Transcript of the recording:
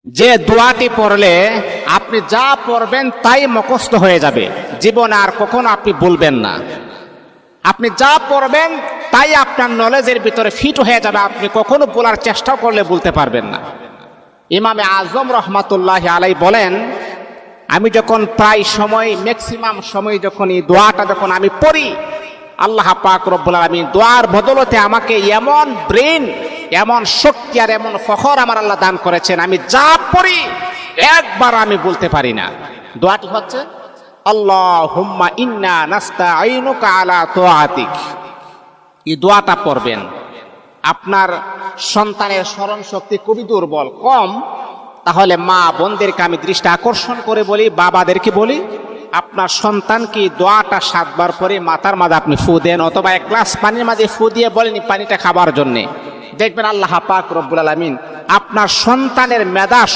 যে দোয়াটি পড়লে আপনি যা পড়বেন তাই মুখস্থ হয়ে যাবে, জীবনে আর কখনো আপনি বলবেন না। আপনি যা পড়বেন তাই আপনার নলেজের ভিতরে ফিট হয়ে যাবে, আপনি কখনো বলার চেষ্টা করলে বলতে পারবেন না। ইমামে আজম রহমাতুল্লাহি আলাইহি বলেন, আমি যখন প্রায় সময় ম্যাক্সিমাম সময় যখন এই দোয়াটা যখন আমি পড়ি, আল্লাহ পাক রব্বুল আলামিন দোয়ার বদলতে আমাকে এমন ব্রেন, এমন শক্তি আর এমন ফখর আমার আল্লাহ দান করেছেন, আমি যা পড়ি একবার আমি বলতে পারি না। দোয়াটি হচ্ছে আল্লাহুম্মা ইন্না নাস্তাঈনুকা আলা তাআতিক। এই দোয়াটা পড়বেন। আপনার সন্তানের স্মরণ শক্তি খুবই দুর্বল, কম, তাহলে মা বোনদেরকে আমি দৃষ্টি আকর্ষণ করে বলি, বাবাদেরকে বলি, আপনার সন্তানকে দোয়াটা 7 বার পরে মাথার মাঝে আপনি ফু দেন, অথবা 1 গ্লাস পানির মাঝে ফু দিয়ে বলেন পানিটা খাবার জন্যে। দেখবেন আল্লাহ পাক রব্বুল আলামিন আপনার সন্তানের মেধা